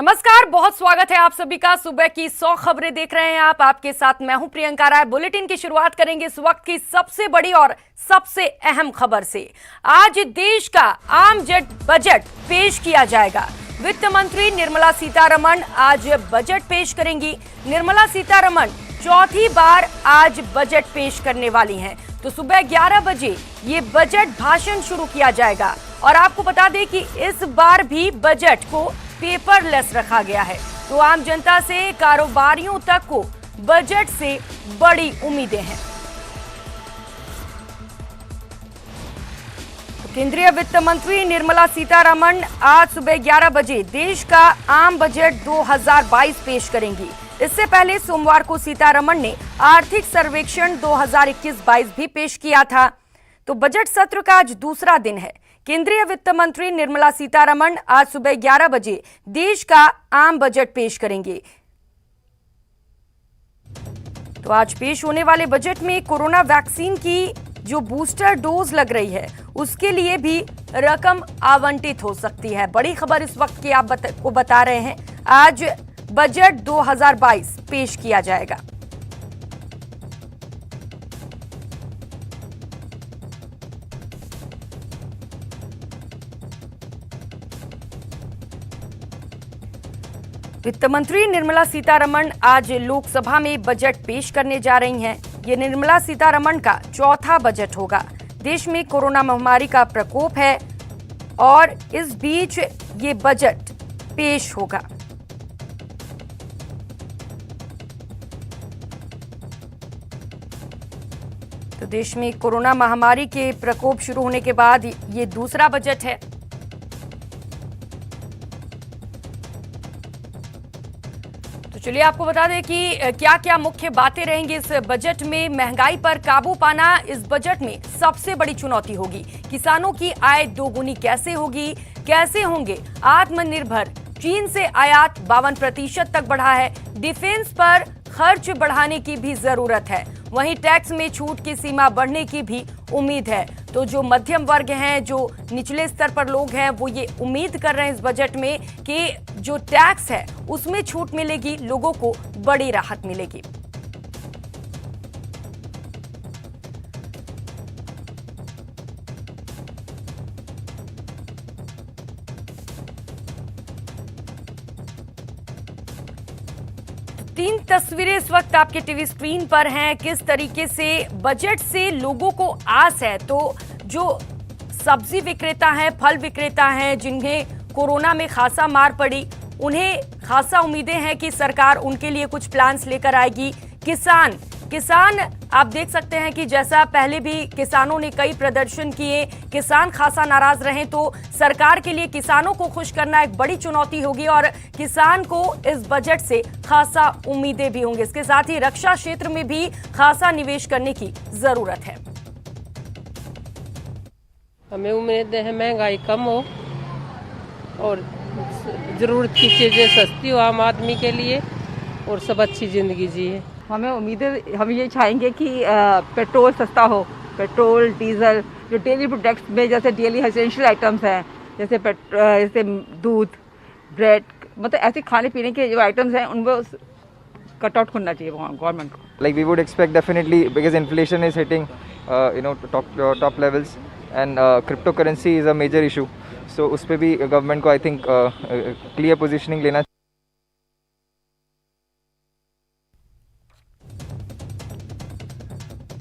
नमस्कार, बहुत स्वागत है आप सभी का। सुबह की 100 खबरें देख रहे हैं आप। आपके साथ मैं हूं प्रियंका राय। बुलेटिन की शुरुआत करेंगे इस वक्त की सबसे बड़ी और सबसे अहम खबर से। आज देश का आम बजट पेश किया जाएगा। वित्त मंत्री निर्मला सीतारमण आज बजट पेश करेंगी। निर्मला सीतारमण चौथी बार आज बजट पेश करने वाली हैं। तो सुबह 11 बजे ये बजट भाषण शुरू किया जाएगा। और आपको बता दें कि इस बार भी बजट को पेपरलेस रखा गया है। तो आम जनता से कारोबारियों तक को बजट से बड़ी उम्मीदें हैं। तो केंद्रीय वित्त मंत्री निर्मला सीतारमण आज सुबह 11 बजे देश का आम बजट 2022 पेश करेंगी। इससे पहले सोमवार को सीतारमण ने आर्थिक सर्वेक्षण 2021-22 भी पेश किया था। तो बजट सत्र का आज दूसरा दिन है। केंद्रीय वित्त मंत्री निर्मला सीतारमण आज सुबह 11 बजे देश का आम बजट पेश करेंगे। तो आज पेश होने वाले बजट में कोरोना वैक्सीन की जो बूस्टर डोज लग रही है उसके लिए भी रकम आवंटित हो सकती है। बड़ी खबर इस वक्त की आपको बता रहे हैं। आज बजट 2022 पेश किया जाएगा। वित्त मंत्री निर्मला सीतारमण आज लोकसभा में बजट पेश करने जा रही हैं। ये निर्मला सीतारमण का चौथा बजट होगा। देश में कोरोना महामारी का प्रकोप है और इस बीच ये बजट पेश होगा। तो देश में कोरोना महामारी के प्रकोप शुरू होने के बाद ये दूसरा बजट है। तो चलिए आपको बता दें कि क्या क्या मुख्य बातें रहेंगी इस बजट में। महंगाई पर काबू पाना इस बजट में सबसे बड़ी चुनौती होगी। किसानों की आय दोगुनी कैसे होगी, कैसे होंगे आत्मनिर्भर। चीन से आयात 52% तक बढ़ा है। डिफेंस पर खर्च बढ़ाने की भी जरूरत है। वहीं टैक्स में छूट की सीमा बढ़ने की भी उम्मीद है। तो जो मध्यम वर्ग हैं, जो निचले स्तर पर लोग हैं, वो ये उम्मीद कर रहे हैं इस बजट में कि जो टैक्स है उसमें छूट मिलेगी, लोगों को बड़ी राहत मिलेगी। तीन तस्वीरें इस वक्त आपके टीवी स्क्रीन पर हैं। किस तरीके से बजट से लोगों को आस है। तो जो सब्जी विक्रेता हैं, फल विक्रेता हैं, जिन्हें कोरोना में खासा मार पड़ी, उन्हें खासा उम्मीदें हैं कि सरकार उनके लिए कुछ प्लान्स लेकर आएगी। किसान आप देख सकते हैं कि जैसा पहले भी किसानों ने कई प्रदर्शन किए, किसान खासा नाराज रहे। तो सरकार के लिए किसानों को खुश करना एक बड़ी चुनौती होगी और किसान को इस बजट से खासा उम्मीदें भी होंगी। इसके साथ ही रक्षा क्षेत्र में भी खासा निवेश करने की जरूरत है। हमें उम्मीद है महंगाई कम हो और जरूरत की चीजें सस्ती हो आम आदमी के लिए और सब अच्छी जिंदगी जिए। हमें उम्मीदें हम ये चाहेंगे कि पेट्रोल सस्ता हो। पेट्रोल, डीजल, जो डेली प्रोडक्ट्स में जैसे डेली एसेंशियल आइटम्स हैं, जैसे दूध, ब्रेड, मतलब ऐसे खाने पीने के जो आइटम्स हैं उनको कट आउट करना चाहिए गवर्नमेंट को। Like we would expect definitely because inflation is hitting top levels and cryptocurrency is a major issue. So उस पे भी गवर्नमेंट को I think clear positioning लेना।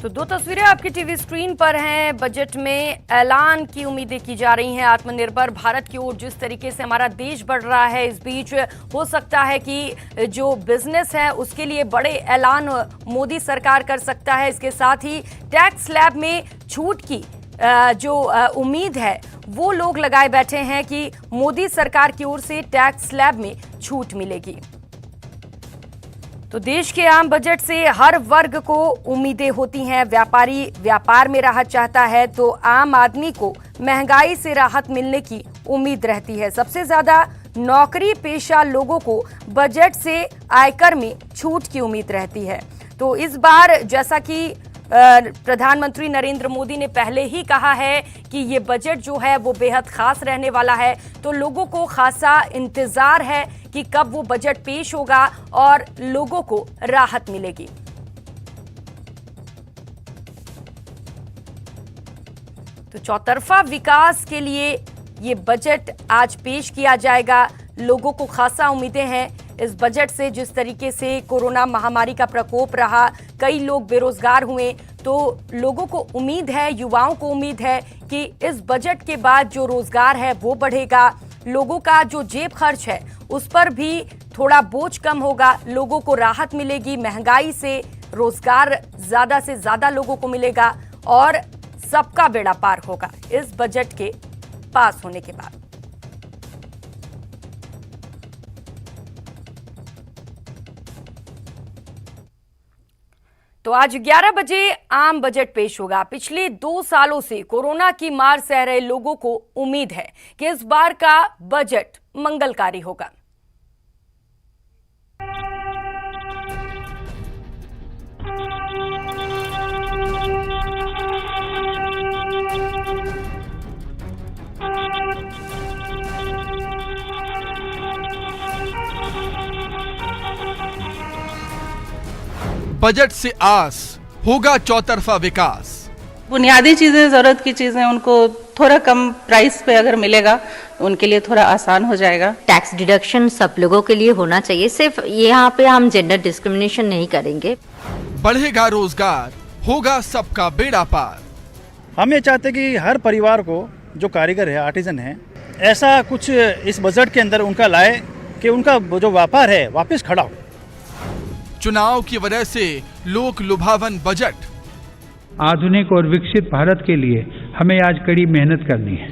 तो दो तस्वीरें आपकी टीवी स्क्रीन पर हैं। बजट में ऐलान की उम्मीदें की जा रही हैं आत्मनिर्भर भारत की ओर। जिस तरीके से हमारा देश बढ़ रहा है, इस बीच हो सकता है कि जो बिजनेस है उसके लिए बड़े ऐलान मोदी सरकार कर सकता है। इसके साथ ही टैक्स स्लैब में छूट की जो उम्मीद है वो लोग लगाए बैठे हैं कि मोदी सरकार की ओर से टैक्स स्लैब में छूट मिलेगी। तो देश के आम बजट से हर वर्ग को उम्मीदें होती हैं। व्यापारी व्यापार में राहत चाहता है तो आम आदमी को महंगाई से राहत मिलने की उम्मीद रहती है। सबसे ज्यादा नौकरी पेशा लोगों को बजट से आयकर में छूट की उम्मीद रहती है। तो इस बार जैसा कि प्रधानमंत्री नरेंद्र मोदी ने पहले ही कहा है कि ये बजट जो है वो बेहद खास रहने वाला है, तो लोगों को खासा इंतजार है कि कब वो बजट पेश होगा और लोगों को राहत मिलेगी। तो चौतरफा विकास के लिए ये बजट आज पेश किया जाएगा। लोगों को खासा उम्मीदें हैं इस बजट से। जिस तरीके से कोरोना महामारी का प्रकोप रहा, कई लोग बेरोजगार हुए, तो लोगों को उम्मीद है, युवाओं को उम्मीद है कि इस बजट के बाद जो रोजगार है वो बढ़ेगा। लोगों का जो जेब खर्च है उस पर भी थोड़ा बोझ कम होगा, लोगों को राहत मिलेगी। महंगाई से रोजगार ज्यादा से ज्यादा लोगों को मिलेगा और सबका बेड़ा पार होगा इस बजट के पास होने के बाद। तो आज 11 बजे आम बजट पेश होगा। पिछले 2 सालों से कोरोना की मार सह रहे लोगों को उम्मीद है कि इस बार का बजट मंगलकारी होगा। बजट से आस होगा चौतरफा विकास। बुनियादी चीजें, जरूरत की चीजें उनको थोड़ा कम प्राइस पे अगर मिलेगा उनके लिए थोड़ा आसान हो जाएगा। टैक्स डिडक्शन सब लोगों के लिए होना चाहिए, सिर्फ यहाँ पे हम जेंडर डिस्क्रिमिनेशन नहीं करेंगे। बढ़ेगा रोजगार, होगा सबका बेड़ा पार। हम ये चाहते कि हर परिवार को जो कारीगर है, आर्टिजन है, ऐसा कुछ इस बजट के अंदर उनका लाए कि उनका जो व्यापार है वापस खड़ा हो। चुनाव की वजह से लोक लुभावन बजट। आधुनिक और विकसित भारत के लिए हमें आज कड़ी मेहनत करनी है।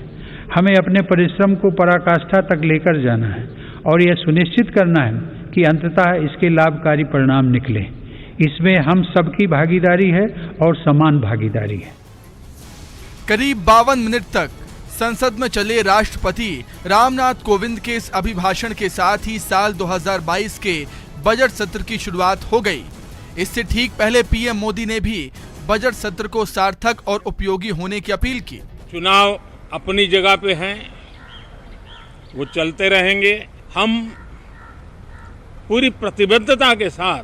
हमें अपने परिश्रम को पराकाष्ठा तक लेकर जाना है और यह सुनिश्चित करना है कि अंततः इसके लाभकारी परिणाम निकले। इसमें हम सबकी भागीदारी है और समान भागीदारी है। करीब 52 मिनट तक संसद में चले राष्ट्रपति रामनाथ कोविंद के इस अभिभाषण के साथ ही साल 2022 के बजट सत्र की शुरुआत हो गई। इससे ठीक पहले पीएम मोदी ने भी बजट सत्र को सार्थक और उपयोगी होने की अपील की। चुनाव अपनी जगह पे हैं, वो चलते रहेंगे। हम पूरी प्रतिबद्धता के साथ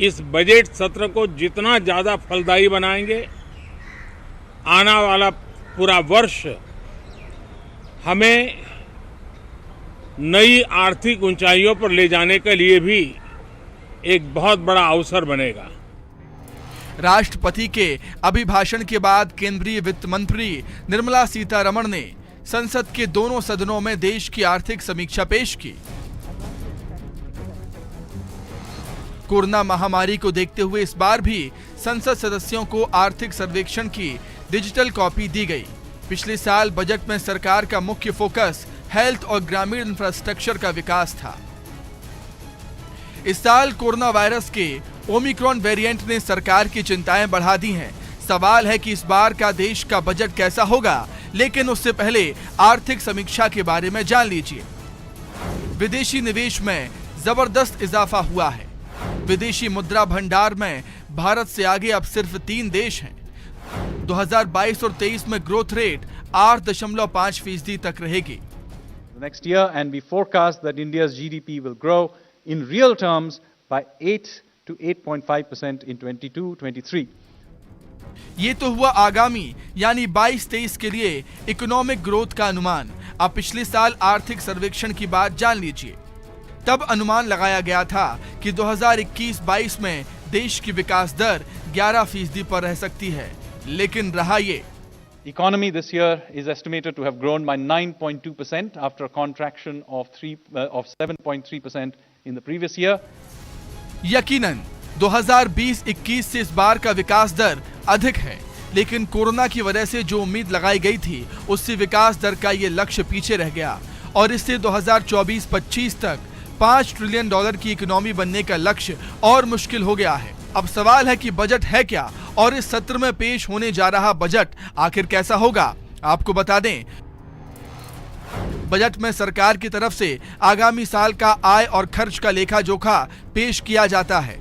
इस बजट सत्र को जितना ज्यादा फलदायी बनाएंगे, आने वाला पूरा वर्ष हमें नई आर्थिक ऊंचाइयों पर ले जाने के लिए भी एक बहुत बड़ा अवसर बनेगा। राष्ट्रपति के अभिभाषण के बाद केंद्रीय वित्त मंत्री निर्मला सीतारमण ने संसद के दोनों सदनों में देश की आर्थिक समीक्षा पेश की। कोरोना महामारी को देखते हुए इस बार भी संसद सदस्यों को आर्थिक सर्वेक्षण की डिजिटल कॉपी दी गई। पिछले साल बजट में सरकार का मुख्य फोकस हेल्थ और ग्रामीण इंफ्रास्ट्रक्चर का विकास था। इस साल कोरोना वायरस के ओमिक्रॉन वेरिएंट ने सरकार की चिंताएं बढ़ा दी हैं। सवाल है कि इस बार का देश का बजट कैसा होगा, लेकिन उससे पहले आर्थिक समीक्षा के बारे में जान लीजिए। विदेशी निवेश में जबरदस्त इजाफा हुआ है। विदेशी मुद्रा भंडार में भारत से आगे अब सिर्फ 3 देश हैं। 2022 और 23 में ग्रोथ रेट 8.5% तक रहेगी। Next year, and we forecast that India's GDP will grow in real terms by 8 to 8.5% in 22-23. ये तो हुआ आगामी यानी 22-23 के लिए इकोनॉमिक ग्रोथ का अनुमान। अब पिछले साल आर्थिक सर्वेक्षण की बात जान लीजिए। तब अनुमान लगाया गया था कि 2021-22 में देश की विकास दर 11% पर रह सकती है, लेकिन रहा ये। Economy this year is estimated to have grown by 9.2% after a contraction of 7.3% in the previous year. यकीनन 2020-21 से इस बार का विकास दर अधिक है, लेकिन कोरोना की वजह से जो उम्मीद लगाई गई थी उससे विकास दर का ये लक्ष्य पीछे रह गया और इससे 2024-25 तक $5 ट्रिलियन की इकोनॉमी बनने का लक्ष्य और मुश्किल हो गया है। अब सवाल है कि बजट है क्या और इस सत्र में पेश होने जा रहा बजट आखिर कैसा होगा। आपको बता दें, बजट में सरकार की तरफ से आगामी साल का आय और खर्च का लेखा जोखा पेश किया जाता है।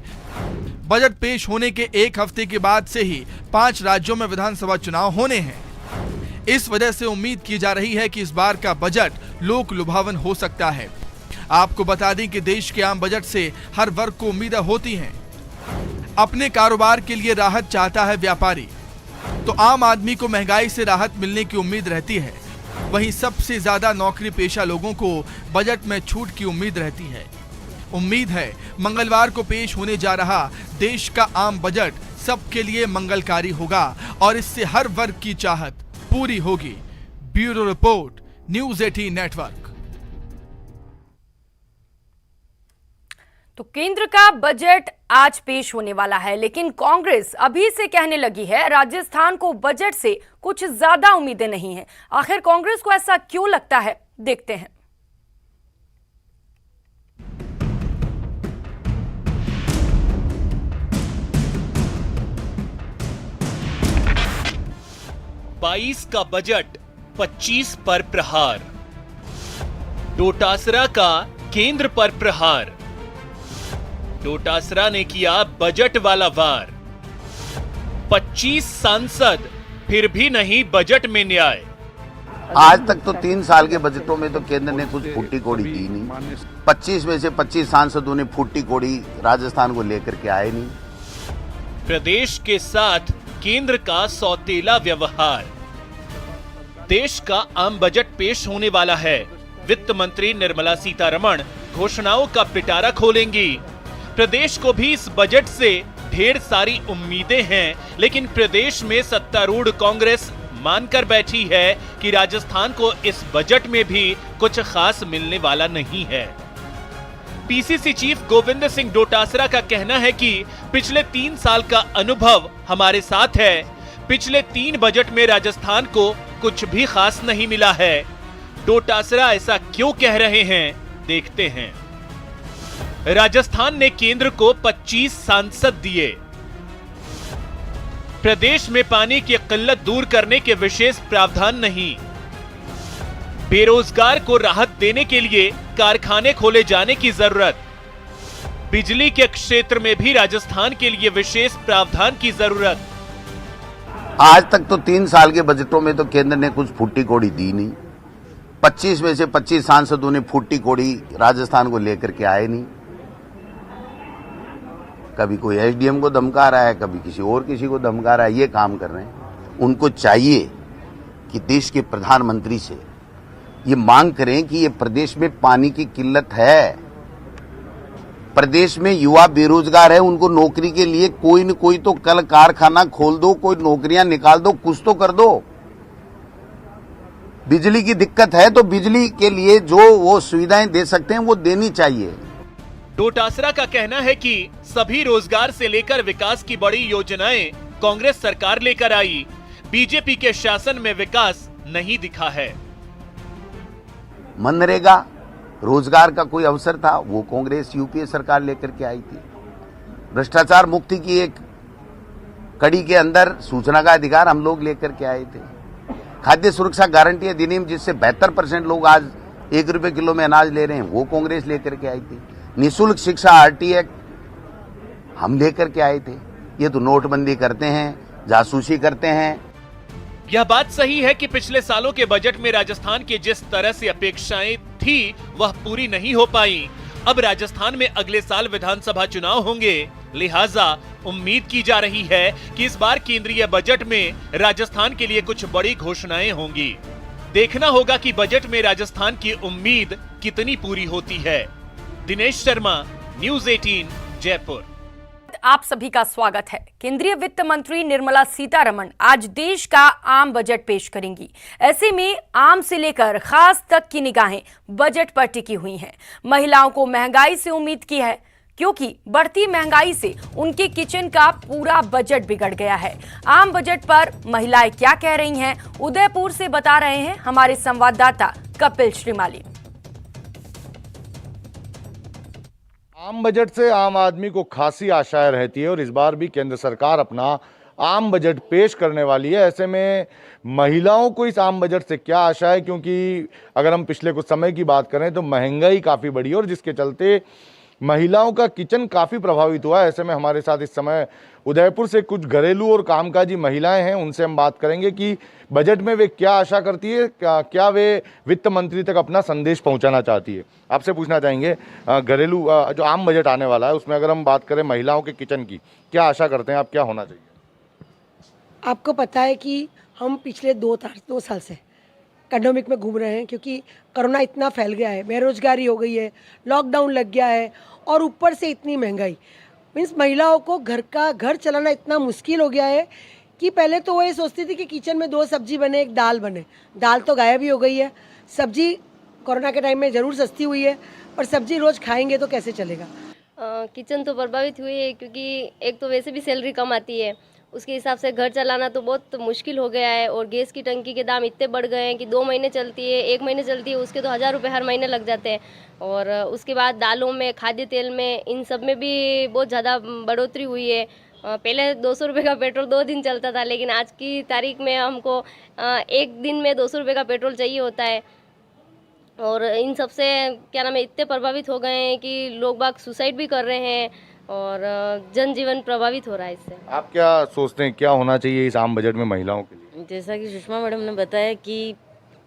बजट पेश होने के 1 हफ्ते के बाद से ही 5 राज्यों में विधानसभा चुनाव होने हैं। इस वजह से उम्मीद की जा रही है कि इस बार का बजट लोक लुभावन हो सकता है। आपको बता दें कि देश के आम बजट से हर वर्ग को उम्मीदें होती हैं। अपने कारोबार के लिए राहत चाहता है व्यापारी, तो आम आदमी को महंगाई से राहत मिलने की उम्मीद रहती है। वहीं सबसे ज्यादा नौकरी पेशा लोगों को बजट में छूट की उम्मीद रहती है। उम्मीद है मंगलवार को पेश होने जा रहा देश का आम बजट सबके लिए मंगलकारी होगा और इससे हर वर्ग की चाहत पूरी होगी। Bureau report, news 18 network. तो केंद्र का बजट आज पेश होने वाला है, लेकिन कांग्रेस अभी से कहने लगी है राजस्थान को बजट से कुछ ज्यादा उम्मीदें नहीं हैं। आखिर कांग्रेस को ऐसा क्यों लगता है, देखते हैं। बाईस का बजट 25 पर प्रहार, डोटासरा का केंद्र पर प्रहार, डोटासरा ने किया बजट वाला वार, 25 सांसद फिर भी नहीं बजट में न्याय। आज तक तो 3 साल के बजटों में तो केंद्र ने कुछ फूटी कोड़ी दी नहीं। 25 में से 25 सांसदों ने फूटी कोड़ी राजस्थान को लेकर के आए नहीं। प्रदेश के साथ केंद्र का सौतेला व्यवहार। देश का आम बजट पेश होने वाला है। वित्त मंत्री निर्मला सीतारमण घोषणाओं का पिटारा खोलेंगी। प्रदेश को भी इस बजट से ढेर सारी उम्मीदें हैं, लेकिन प्रदेश में सत्तारूढ़ कांग्रेस मानकर बैठी है कि राजस्थान को इस बजट में भी कुछ खास मिलने वाला नहीं है। पीसीसी चीफ गोविंद सिंह डोटासरा का कहना है कि पिछले 3 साल का अनुभव हमारे साथ है। पिछले 3 बजट में राजस्थान को कुछ भी खास नहीं मिला है। डोटासरा ऐसा क्यों कह रहे हैं, देखते हैं। राजस्थान ने केंद्र को 25 सांसद दिए। प्रदेश में पानी की किल्लत दूर करने के विशेष प्रावधान नहीं। बेरोजगार को राहत देने के लिए कारखाने खोले जाने की जरूरत। बिजली के क्षेत्र में भी राजस्थान के लिए विशेष प्रावधान की जरूरत। आज तक तो 3 साल के बजटों में तो केंद्र ने कुछ फूटी कोड़ी दी नहीं। 25 में से 25 सांसदों ने फूटी कोड़ी राजस्थान को लेकर के आए नहीं। कभी कोई एसडीएम को धमका रहा है, कभी किसी को धमका रहा है, ये काम कर रहे हैं। उनको चाहिए कि देश के प्रधानमंत्री से ये मांग करें कि ये प्रदेश में पानी की किल्लत है, प्रदेश में युवा बेरोजगार है, उनको नौकरी के लिए कोई न कोई तो कल कारखाना खोल दो, कोई नौकरियां निकाल दो, कुछ तो कर दो। बिजली की दिक्कत है तो बिजली के लिए जो वो सुविधाएं दे सकते हैं वो देनी चाहिए। डोटासरा का कहना है कि सभी रोजगार से लेकर विकास की बड़ी योजनाएं कांग्रेस सरकार लेकर आई। बीजेपी के शासन में विकास नहीं दिखा है। मनरेगा रोजगार का कोई अवसर था, वो कांग्रेस यूपीए सरकार लेकर के आई थी। भ्रष्टाचार मुक्ति की एक कड़ी के अंदर सूचना का अधिकार हम लोग लेकर के आए थे। खाद्य सुरक्षा गारंटी अधिनियम जिससे 72% लोग आज 1 रुपए किलो में अनाज ले रहे हैं, वो कांग्रेस लेकर के आई थी। निःशुल्क शिक्षा आरटी एक्ट हम लेकर के आए थे। ये तो नोटबंदी करते हैं, जासूसी करते हैं। यह बात सही है कि पिछले सालों के बजट में राजस्थान की जिस तरह से अपेक्षाएं थी वह पूरी नहीं हो पाई। अब राजस्थान में अगले साल विधानसभा चुनाव होंगे, लिहाजा उम्मीद की जा रही है कि इस बार केंद्रीय बजट में राजस्थान के लिए कुछ बड़ी घोषणाएं होंगी। देखना होगा कि बजट में राजस्थान की उम्मीद कितनी पूरी होती है। दिनेश शर्मा, न्यूज़ 18 जयपुर। आप सभी का स्वागत है। केंद्रीय वित्त मंत्री निर्मला सीतारमण आज देश का आम बजट पेश करेंगी। ऐसे में आम से लेकर खास तक की निगाहें बजट पर टिकी हुई हैं। महिलाओं को महंगाई से उम्मीद की है, क्योंकि बढ़ती महंगाई से उनके किचन का पूरा बजट बिगड़ गया है। आम बजट पर महिलाएं क्या कह रही हैं, उदयपुर से बता रहे हैं हमारे संवाददाता कपिल श्रीमाली। आम बजट से आम आदमी को खासी आशाएं रहती है और इस बार भी केंद्र सरकार अपना आम बजट पेश करने वाली है। ऐसे में महिलाओं को इस आम बजट से क्या आशा है, क्योंकि अगर हम पिछले कुछ समय की बात करें तो महंगाई काफ़ी बढ़ी है और जिसके चलते महिलाओं का किचन काफ़ी प्रभावित हुआ है। ऐसे में हमारे साथ इस समय उदयपुर से कुछ घरेलू और कामकाजी महिलाएं हैं, उनसे हम बात करेंगे कि बजट में वे क्या आशा करती है, क्या वे वित्त मंत्री तक अपना संदेश पहुंचाना चाहती है। आपसे पूछना चाहेंगे, घरेलू जो आम बजट आने वाला है उसमें अगर हम बात करें महिलाओं के किचन की, क्या आशा करते हैं आप, क्या होना चाहिए? आपको पता है कि हम पिछले 2 साल से पैंडेमिक में घूम रहे हैं, क्योंकि कोरोना इतना फैल गया है, बेरोजगारी हो गई है, लॉकडाउन लग गया है और ऊपर से इतनी महंगाई। मीन्स महिलाओं को घर चलाना इतना मुश्किल हो गया है कि पहले तो वो ये सोचती थी कि किचन में 2 सब्जी बने, 1 दाल बने। दाल तो गायब ही हो गई है। सब्जी कोरोना के टाइम में ज़रूर सस्ती हुई है, पर सब्जी रोज़ खाएंगे तो कैसे चलेगा। किचन तो प्रभावित हुई है, क्योंकि एक तो वैसे भी सैलरी कम आती है, उसके हिसाब से घर चलाना तो बहुत मुश्किल हो गया है। और गैस की टंकी के दाम इतने बढ़ गए हैं कि 2 महीने चलती है, 1 महीने चलती है, उसके तो 1000 रुपये हर महीने लग जाते हैं। और उसके बाद दालों में, खाद्य तेल में, इन सब में भी बहुत ज़्यादा बढ़ोतरी हुई है। पहले 200 रुपये का पेट्रोल 2 दिन चलता था, लेकिन आज की तारीख में हमको 1 दिन में 200 रुपये का पेट्रोल चाहिए होता है। और इन सब से क्या नाम है, इतने प्रभावित हो गए हैं कि लोग बाग सुसाइड भी कर रहे हैं और जनजीवन प्रभावित हो रहा है इससे। आप क्या सोचते हैं, क्या होना चाहिए इस आम बजट में महिलाओं के लिए? जैसा कि सुषमा मैडम ने बताया कि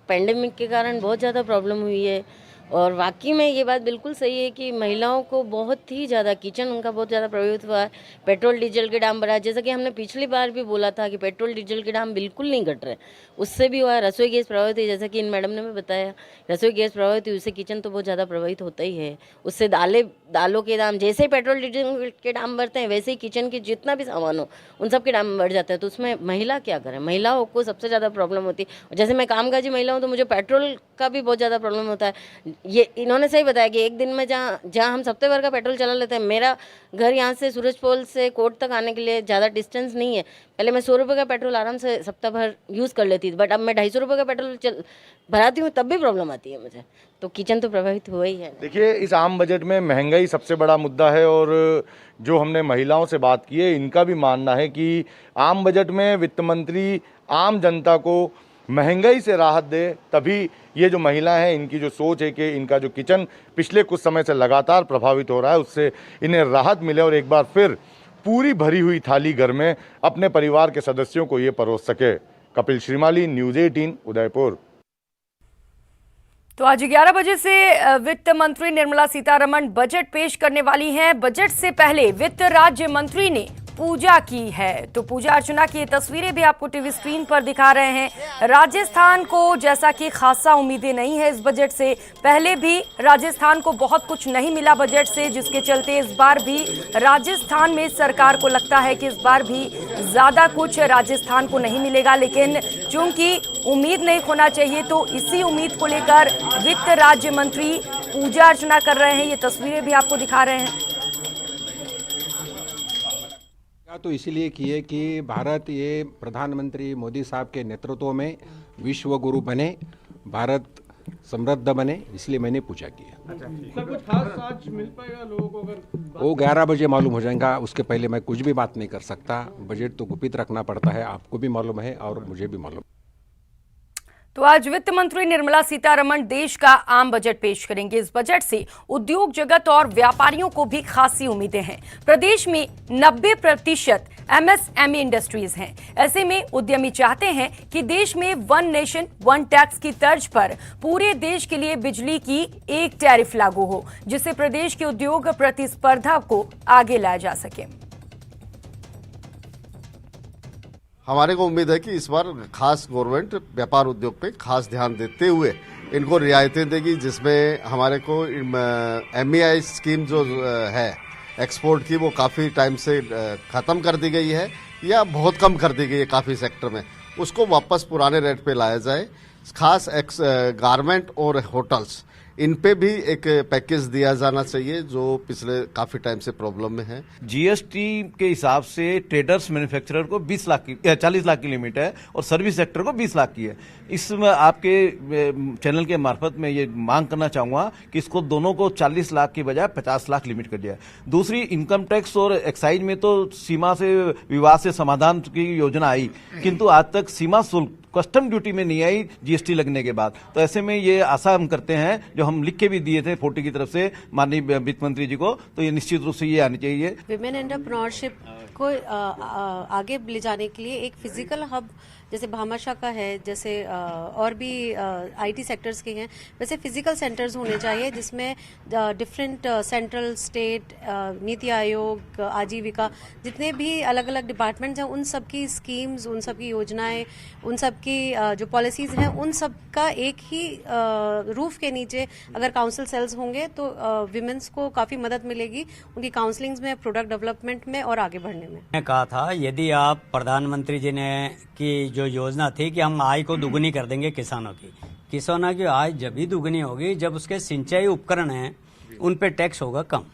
पेंडेमिक के कारण बहुत ज़्यादा प्रॉब्लम हुई है, और वाकई में ये बात बिल्कुल सही है कि महिलाओं को बहुत ही ज़्यादा किचन उनका बहुत ज़्यादा प्रभावित हुआ है। पेट्रोल डीजल के दाम बढ़ा, जैसा कि हमने पिछली बार भी बोला था कि पेट्रोल डीजल के दाम बिल्कुल नहीं घट रहे, उससे भी हुआ है। रसोई गैस प्रभावित हुई, जैसा कि इन मैडम ने भी बताया, रसोई गैस प्रभावित हुई, उससे किचन तो बहुत ज़्यादा प्रभावित होता ही है। उससे दालों के दाम, जैसे ही पेट्रोल डीजल के दाम बढ़ते हैं वैसे ही किचन के जितना भी सामान हो उन सब के दाम बढ़ जाता है। तो उसमें महिला क्या करें, महिलाओं को सबसे ज़्यादा प्रॉब्लम होती है। जैसे मैं कामकाजी महिला हूँ तो मुझे पेट्रोल का भी बहुत ज़्यादा प्रॉब्लम होता है। ये इन्होंने सही बताया कि एक दिन में जहाँ हम हफ्ते भर का पेट्रोल चला लेते हैं, मेरा घर यहाँ से सूरजपोल से कोर्ट तक आने के लिए ज़्यादा डिस्टेंस नहीं है। पहले मैं 100 रुपये का पेट्रोल आराम से सप्ताह भर यूज़ कर लेती थी, बट अब मैं 250 रुपये का पेट्रोल भराती हूँ तब भी प्रॉब्लम आती है मुझे। तो किचन तो प्रभावित हुआ ही है। देखिए, इस आम बजट में महंगाई सबसे बड़ा मुद्दा है, और जो हमने महिलाओं से बात की है इनका भी मानना है कि आम बजट में वित्त मंत्री आम जनता को महंगाई से राहत दे, तभी ये जो महिलाएं हैं इनकी जो सोच है कि इनका जो किचन पिछले कुछ समय से लगातार प्रभावित हो रहा है उससे इन्हें राहत मिले और एक बार फिर पूरी भरी हुई थाली घर में अपने परिवार के सदस्यों को ये परोस सके। कपिल श्रीमाली, न्यूज़ 18, उदयपुर। तो आज 11 बजे से वित्त मंत्री निर्मला सीतारमण बजट पेश करने वाली हैं। बजट से पहले वित्त राज्य मंत्री ने पूजा की है, तो पूजा अर्चना की तस्वीरें भी आपको टीवी स्क्रीन पर दिखा रहे हैं। राजस्थान को जैसा कि खासा उम्मीदें नहीं है इस बजट से, पहले भी राजस्थान को बहुत कुछ नहीं मिला बजट से, जिसके चलते इस बार भी राजस्थान में सरकार को लगता है कि इस बार भी ज़्यादा कुछ राजस्थान को नहीं मिलेगा। लेकिन चूंकि उम्मीद नहीं खोना चाहिए, तो इसी उम्मीद को लेकर वित्त राज्य मंत्री पूजा अर्चना कर रहे हैं। ये तस्वीरें भी आपको दिखा रहे हैं। तो इसीलिए किए कि भारत ये प्रधानमंत्री मोदी साहब के नेतृत्व में विश्व गुरु बने, भारत समृद्ध बने, इसलिए मैंने पूजा की है। सर, कुछ खास आज मिल पाएगा लोगों को? अगर वो 11 बजे मालूम हो जाएगा, उसके पहले मैं कुछ भी बात नहीं कर सकता। बजट तो गुपित रखना पड़ता है, आपको भी मालूम है और मुझे भी मालूम। तो आज वित्त मंत्री निर्मला सीतारमण देश का आम बजट पेश करेंगे। इस बजट से उद्योग जगत और व्यापारियों को भी खासी उम्मीदें हैं। प्रदेश में 90% MSME इंडस्ट्रीज हैं। ऐसे में उद्यमी चाहते हैं कि देश में 1 नेशन 1 टैक्स की तर्ज पर पूरे देश के लिए बिजली की एक टैरिफ लागू हो, जिससे प्रदेश के उद्योग प्रतिस्पर्धा को आगे लाया जा सके। हमारे को उम्मीद है कि इस बार खास गवर्नमेंट व्यापार उद्योग पे खास ध्यान देते हुए इनको रियायतें देगी, जिसमें हमारे को MEI स्कीम जो है एक्सपोर्ट की, वो काफ़ी टाइम से ख़त्म कर दी गई है या बहुत कम कर दी गई है काफ़ी सेक्टर में, उसको वापस पुराने रेट पे लाया जाए। खास गारमेंट और होटल्स, इन पे भी एक पैकेज दिया जाना चाहिए जो पिछले काफी टाइम से प्रॉब्लम में है। GST के हिसाब से ट्रेडर्स मैन्युफैक्चरर को 20 लाख की 40 लाख की लिमिट है और सर्विस सेक्टर को 20 लाख की है। इसमें आपके चैनल के मार्फत में ये मांग करना चाहूंगा कि इसको दोनों को 40 लाख की बजाय 50 लाख लिमिट कर दिया है। दूसरी, इनकम टैक्स और एक्साइज में तो सीमा से विवाद से समाधान की योजना आई, किंतु आज तक सीमा शुल्क कस्टम ड्यूटी में नहीं आई जीएसटी लगने के बाद। तो ऐसे में ये आशा हम करते हैं, जो हम लिख के भी दिए थे 40 की तरफ से माननीय वित्त मंत्री जी को, तो ये निश्चित रूप से ये आनी चाहिए। विमेन एंटरप्रेन्योरशिप को आगे ले जाने के लिए एक फिजिकल हब जैसे भामाशाह का है, जैसे और भी आईटी सेक्टर्स के हैं, वैसे फिजिकल सेंटर्स होने चाहिए जिसमें different central, state, NITI Aayog, आजीविका, जितने भी अलग अलग डिपार्टमेंट्स हैं उन सब की स्कीम्स, उन सब की योजनाएं, उन सब की जो पॉलिसीज हैं, उन सब का एक ही रूफ के नीचे अगर काउंसिल सेल्स होंगे तो विमेंस को काफ़ी मदद मिलेगी उनकी काउंसलिंग्स में, प्रोडक्ट डेवलपमेंट में और आगे बढ़ने में। मैंने कहा था यदि आप प्रधानमंत्री जी ने की जो योजना थी कि हम आय को दुगुनी कर देंगे किसानों की आय जब भी दुगुनी होगी जब उसके सिंचाई उपकरण हैं उन पे टैक्स होगा कम।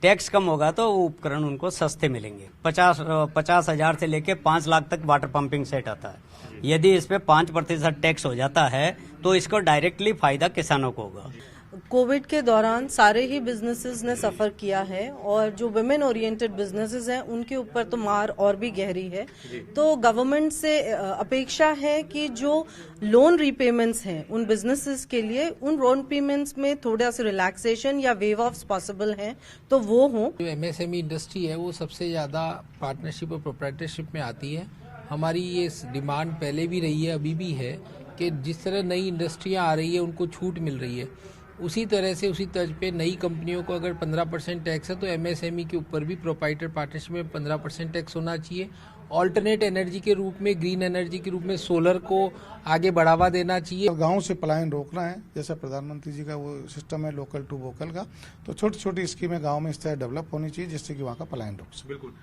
टैक्स कम होगा तो वो उपकरण उनको सस्ते मिलेंगे। 50,000 से लेके 5 लाख तक वाटर पंपिंग सेट आता है। यदि इस पे 5% टैक्स हो जाता है तो इसको डायरेक्टली फायदा किसानों को होगा। कोविड के दौरान सारे ही बिजनेसेस ने सफ़र किया है और जो वुमेन ओरिएंटेड बिजनेसेस हैं उनके ऊपर तो मार और भी गहरी है। तो गवर्नमेंट से अपेक्षा है कि जो लोन रीपेमेंट्स हैं उन बिजनेसेस के लिए, उन लोन पेमेंट्स में थोड़ा सा रिलैक्सेशन या वेव ऑफ्स पॉसिबल हैं तो वो हों। जो एमएसएमई इंडस्ट्री है वो सबसे ज़्यादा पार्टनरशिप और प्रोप्राइटरशिप में आती है। हमारी ये डिमांड पहले भी रही है, अभी भी है, कि जिस तरह नई इंडस्ट्रियाँ आ रही है उनको छूट मिल रही है, उसी तरह से उसी तर्ज पे नई कंपनियों को अगर 15% टैक्स है तो एमएसएमई के ऊपर भी प्रोप्राइटर पार्टनरशिप में 15% टैक्स होना चाहिए। ऑल्टरनेट एनर्जी के रूप में, ग्रीन एनर्जी के रूप में सोलर को आगे बढ़ावा देना चाहिए। गांव से पलायन रोकना है, जैसे प्रधानमंत्री जी का वो सिस्टम है लोकल टू वोकल का, तो छोटी छोटी स्कीमें गाँव में इस तरह डेवलप होनी चाहिए जिससे कि वहाँ का पलायन रोक सके। बिल्कुल।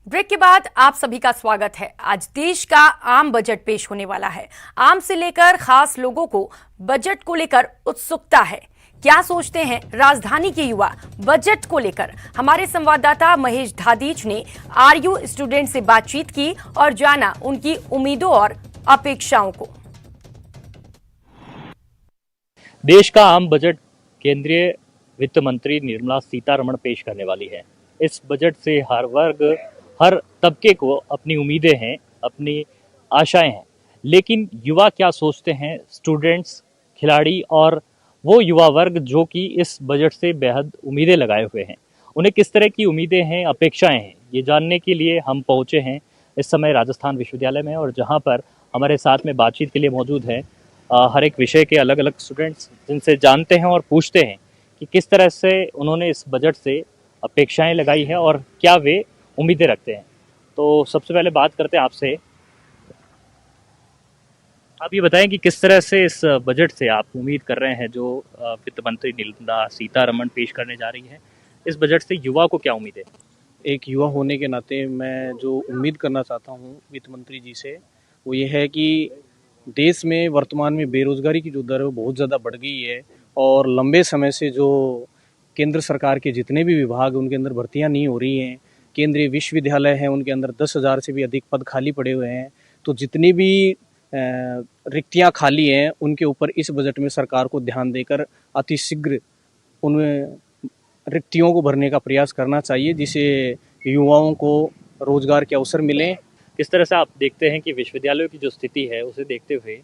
ब्रेक के बाद आप सभी का स्वागत है। आज देश का आम बजट पेश होने वाला है। आम से लेकर खास लोगों को बजट को लेकर उत्सुकता है। क्या सोचते हैं राजधानी के युवा बजट को लेकर? हमारे संवाददाता महेश ढादीच ने आरयू स्टूडेंट से बातचीत की और जाना उनकी उम्मीदों और अपेक्षाओं को। देश का आम बजट केंद्रीय वित्त मंत्री निर्मला सीतारमण पेश करने वाली है। इस बजट से हर वर्ग, हर तबके को अपनी उम्मीदें हैं, अपनी आशाएं हैं, लेकिन युवा क्या सोचते हैं? स्टूडेंट्स, खिलाड़ी और वो युवा वर्ग जो कि इस बजट से बेहद उम्मीदें लगाए हुए हैं, उन्हें किस तरह की उम्मीदें हैं, अपेक्षाएं हैं, ये जानने के लिए हम पहुंचे हैं इस समय राजस्थान विश्वविद्यालय में, और जहां पर हमारे साथ में बातचीत के लिए मौजूद हैं हर एक विषय के अलग अलग स्टूडेंट्स, जिनसे जानते हैं और पूछते हैं कि किस तरह से उन्होंने इस बजट से अपेक्षाएं लगाई है और क्या वे उम्मीदें रखते हैं। तो सबसे पहले बात करते हैं आपसे। आप ये बताएं कि किस तरह से इस बजट से आप उम्मीद कर रहे हैं जो वित्त मंत्री निर्मला सीतारमण पेश करने जा रही है, इस बजट से युवा को क्या उम्मीद है? एक युवा होने के नाते मैं जो उम्मीद करना चाहता हूँ वित्त मंत्री जी से, वो ये है कि देश में वर्तमान में बेरोजगारी की जो दर है वो बहुत ज़्यादा बढ़ गई है और लंबे समय से जो केंद्र सरकार के जितने भी विभाग उनके अंदर भर्तियाँ नहीं हो रही हैं, केंद्रीय विश्वविद्यालय हैं उनके अंदर 10,000 से भी अधिक पद खाली पड़े हुए हैं। तो जितनी भी रिक्तियां खाली हैं उनके ऊपर इस बजट में सरकार को ध्यान देकर अतिशीघ्र उन रिक्तियों को भरने का प्रयास करना चाहिए, जिससे युवाओं को रोजगार के अवसर मिलें। किस तरह से आप देखते हैं कि विश्वविद्यालयों की जो स्थिति है उसे देखते हुए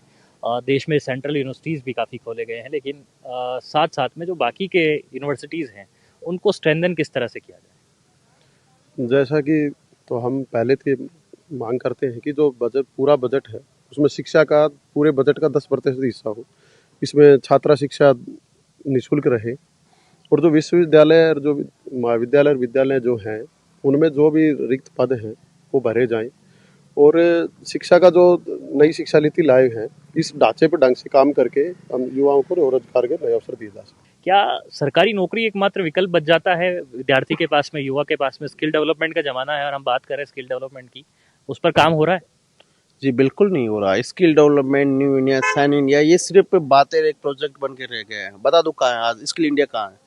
देश में सेंट्रल यूनिवर्सिटीज़ भी काफ़ी खोले गए हैं, लेकिन साथ साथ में जो बाकी के यूनिवर्सिटीज़ हैं उनको स्ट्रेंथन किस तरह से किया जाए? जैसा कि तो हम पहले से मांग करते हैं कि जो बजट, पूरा बजट है उसमें शिक्षा का पूरे बजट का 10% हिस्सा हो, इसमें छात्रा शिक्षा निःशुल्क रहे और जो विश्वविद्यालय और जो महाविद्यालय और विद्यालय जो हैं उनमें जो भी रिक्त पद हैं वो भरे जाएं और शिक्षा का जो नई शिक्षा नीति लाए हैं इस ढांचे पर ढंग से काम करके हम युवाओं को रोजगार के नए अवसर दिए जा सकें। क्या सरकारी नौकरी एकमात्र विकल्प बच जाता है विद्यार्थी के पास में, युवा के पास में? स्किल डेवलपमेंट का जमाना है और हम बात कर रहे हैं स्किल डेवलपमेंट की, उस पर काम हो रहा है? जी बिल्कुल नहीं हो रहा। स्किल डेवलपमेंट, न्यू इंडिया, सैन इंडिया, ये सिर्फ बातें, एक प्रोजेक्ट बन के रह गए हैं। बता दो कहाँ है आज स्किल इंडिया, कहाँ है?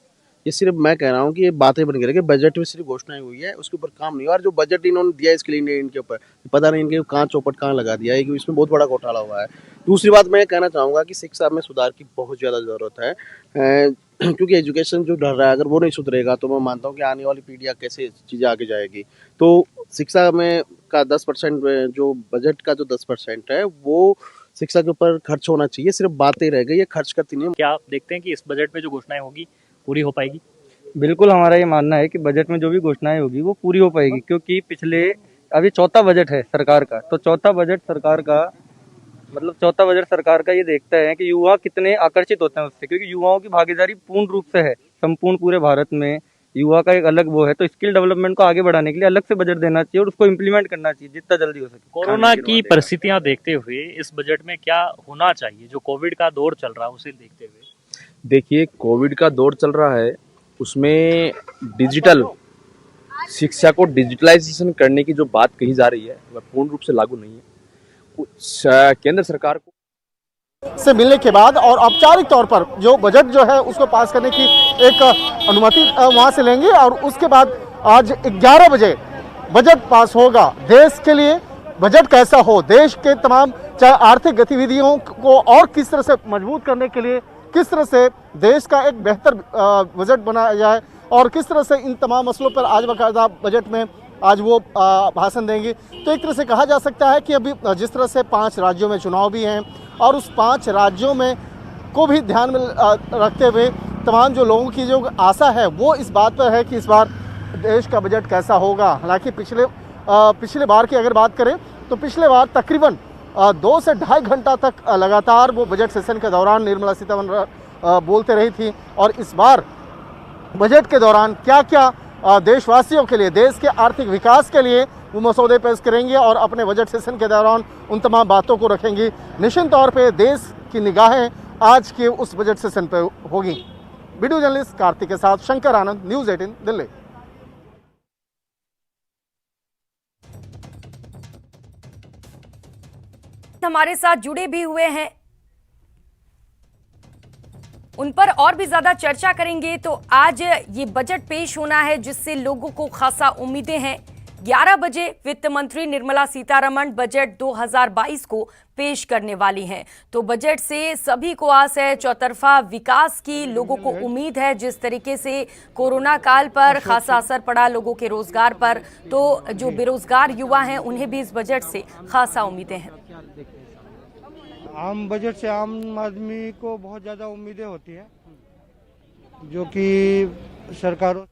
ये सिर्फ मैं कह रहा हूँ कि ये बातें बन के रह गए, बजट में सिर्फ घोषणाएं हुई है, उसके ऊपर काम नहीं हुआ। और जो बजट इन्होंने दिया स्किल इंडिया इनके ऊपर पता नहीं इनके कहाँ चौपट कहाँ लगा दिया है, इसमें बहुत बड़ा घोटाला हुआ है। दूसरी बात मैं कहना चाहूँगा कि शिक्षा में सुधार की बहुत ज़्यादा ज़रूरत है। क्योंकि एजुकेशन जो ढल रहा है, अगर वो नहीं सुधरेगा तो मैं मानता हूँ कि आने वाली पीढ़ियाँ कैसे चीज़ें आगे जाएगी। तो शिक्षा में का 10% जो बजट का जो 10% है वो शिक्षा के ऊपर खर्च होना चाहिए। सिर्फ बातें रह गई, ये खर्च करती नहीं। क्या आप देखते हैं कि इस बजट में जो घोषणाएं होगी पूरी हो पाएगी? बिल्कुल, हमारा ये मानना है कि बजट में जो भी घोषणाएं होगी वो पूरी हो पाएगी, क्योंकि पिछले अभी चौथा बजट है सरकार का, तो चौथा बजट सरकार का ये देखता है कि युवा कितने आकर्षित होते हैं उससे, क्योंकि युवाओं की भागीदारी पूर्ण रूप से है संपूर्ण पूरे भारत में। युवा का एक अलग वो है, तो स्किल डेवलपमेंट को आगे बढ़ाने के लिए अलग से बजट देना चाहिए और उसको इम्प्लीमेंट करना चाहिए जितना जल्दी हो सके। कोरोना की परिस्थितियां देखते हुए इस बजट में क्या होना चाहिए, जो कोविड का दौर चल रहा है उसे देखते हुए? देखिए, कोविड का दौर चल रहा है, उसमें डिजिटल शिक्षा को डिजिटलाइजेशन करने की जो बात कही जा रही है वह पूर्ण रूप से लागू नहीं है। केंद्र सरकार को से मिलने के बाद और औपचारिक तौर पर जो बजट जो है उसको पास करने की एक अनुमति वहां से लेंगे और उसके बाद आज 11 बजे बजट पास होगा। देश के लिए बजट कैसा हो, देश के तमाम चाहे आर्थिक गतिविधियों को और किस तरह से मजबूत करने के लिए किस तरह से देश का एक बेहतर बजट बनाया जाए और किस तरह से इन तमाम मसलों पर आज बाकायदा बजट में आज वो भाषण देंगे। तो एक तरह से कहा जा सकता है कि अभी जिस तरह से 5 राज्यों में चुनाव भी हैं और उस 5 राज्यों में को भी ध्यान में रखते हुए तमाम जो लोगों की जो आशा है वो इस बात पर है कि इस बार देश का बजट कैसा होगा। हालांकि पिछले बार की अगर बात करें तो पिछले बार तकरीबन 2 से ढाई घंटा तक लगातार वो बजट सेशन के दौरान निर्मला सीतारमण बोलते रही थी और इस बार बजट के दौरान क्या क्या देशवासियों के लिए, देश के आर्थिक विकास के लिए वो मसौदे पेश करेंगे और अपने बजट सेशन के दौरान उन तमाम बातों को रखेंगी। निश्चित तौर पे देश की निगाहें आज के उस बजट सेशन पे होगी। वीडियो जर्नलिस्ट कार्तिक के साथ शंकर आनंद, न्यूज़ 18 दिल्ली। हमारे साथ जुड़े भी हुए हैं, उन पर और भी ज्यादा चर्चा करेंगे। तो आज ये बजट पेश होना है जिससे लोगों को खासा उम्मीदें हैं। 11 बजे वित्त मंत्री निर्मला सीतारमण बजट 2022 को पेश करने वाली हैं। तो बजट से सभी को आस है, चौतरफा विकास की लोगों को उम्मीद है। जिस तरीके से कोरोना काल पर खासा असर पड़ा लोगों के रोजगार पर, तो जो बेरोजगार युवा हैं उन्हें भी इस बजट से खासा उम्मीदें हैं। आम बजट से आम आदमी को बहुत ज़्यादा उम्मीदें होती है, जो कि सरकारों।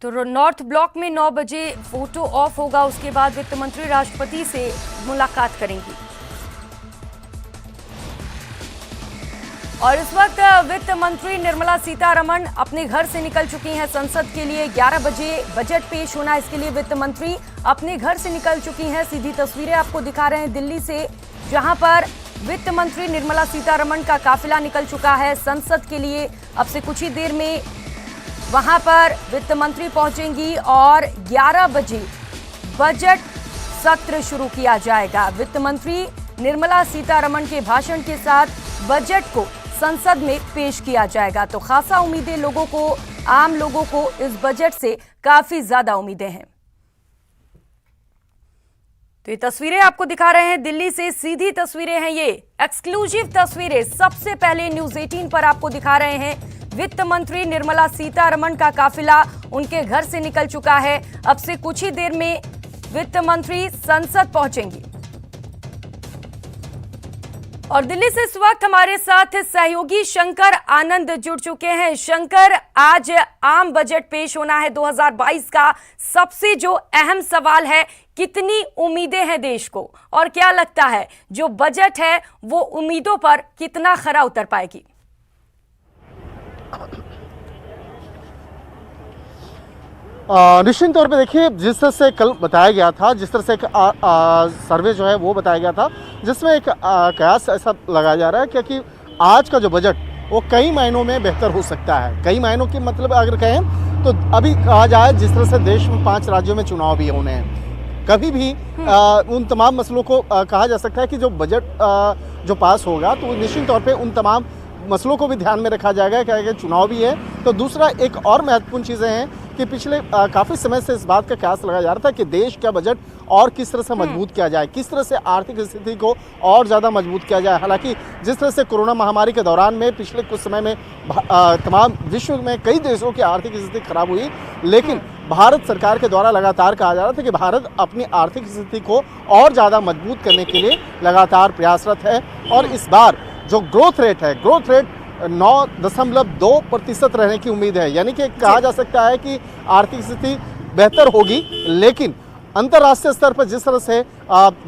तो नॉर्थ ब्लॉक में 9 बजे फोटो ऑफ होगा, उसके बाद वित्त मंत्री राष्ट्रपति से मुलाकात करेंगी। और इस वक्त वित्त मंत्री निर्मला सीतारमण अपने घर से निकल चुकी हैं संसद के लिए। 11 बजे बजट पेश होना, इसके लिए वित्त मंत्री अपने घर से निकल चुकी हैं। सीधी तस्वीरें आपको दिखा रहे हैं दिल्ली से, जहां पर वित्त मंत्री निर्मला सीतारमण का काफिला निकल चुका है संसद के लिए। अब से कुछ ही देर में वहां पर वित्त मंत्री पहुंचेंगी और 11 बजे बजट सत्र शुरू किया जाएगा। वित्त मंत्री निर्मला सीतारमण के भाषण के साथ बजट को संसद में पेश किया जाएगा। तो खासा उम्मीदें लोगों को, आम लोगों को इस बजट से काफी ज्यादा उम्मीदें हैं। तो ये तस्वीरें आपको दिखा रहे हैं दिल्ली से, सीधी तस्वीरें हैं, ये एक्सक्लूसिव तस्वीरें सबसे पहले न्यूज़ 18 पर आपको दिखा रहे हैं। वित्त मंत्री निर्मला सीतारमण का काफिला उनके घर से निकल चुका है। अब से कुछ ही देर में वित्त मंत्री संसद पहुंचेंगी। और दिल्ली से इस वक्त हमारे साथ सहयोगी शंकर आनंद जुड़ चुके हैं। शंकर, आज आम बजट पेश होना है 2022 का। सबसे जो अहम सवाल है, कितनी उम्मीदें हैं देश को, और क्या लगता है जो बजट है वो उम्मीदों पर कितना खरा उतर पाएगी? निश्चित तौर पे देखिए, जिस तरह से कल बताया गया था, जिस तरह से एक सर्वे जो है वो बताया गया था, जिसमें एक कयास ऐसा लगाया जा रहा है क्योंकि आज का जो बजट वो कई मायनों में बेहतर हो सकता है। कई मायनों की मतलब अगर कहें तो अभी कहा जाए जिस तरह से देश में 5 राज्यों में चुनाव भी होने हैं, कभी भी उन तमाम मसलों को कहा जा सकता है कि जो बजट जो पास होगा तो निश्चित तौर पे उन तमाम मसलों को भी ध्यान में रखा जाएगा, क्या चुनाव भी है। तो दूसरा एक और महत्वपूर्ण चीज़ें हैं कि पिछले काफ़ी समय से इस बात का कयास लगाया जा रहा था कि देश का बजट और किस तरह से मजबूत किया जाए, किस तरह से आर्थिक स्थिति को और ज़्यादा मजबूत किया जाए। हालांकि जिस तरह से कोरोना महामारी के दौरान में पिछले कुछ समय में तमाम विश्व में कई देशों की आर्थिक स्थिति खराब हुई, लेकिन भारत सरकार के द्वारा लगातार कहा जा रहा था कि भारत अपनी आर्थिक स्थिति को और ज़्यादा मजबूत करने के लिए लगातार प्रयासरत है। और इस बार जो ग्रोथ रेट है, ग्रोथ रेट 9.2% रहने की उम्मीद है। यानी कि कहा जा सकता है कि आर्थिक स्थिति बेहतर होगी, लेकिन अंतर्राष्ट्रीय स्तर पर जिस तरह से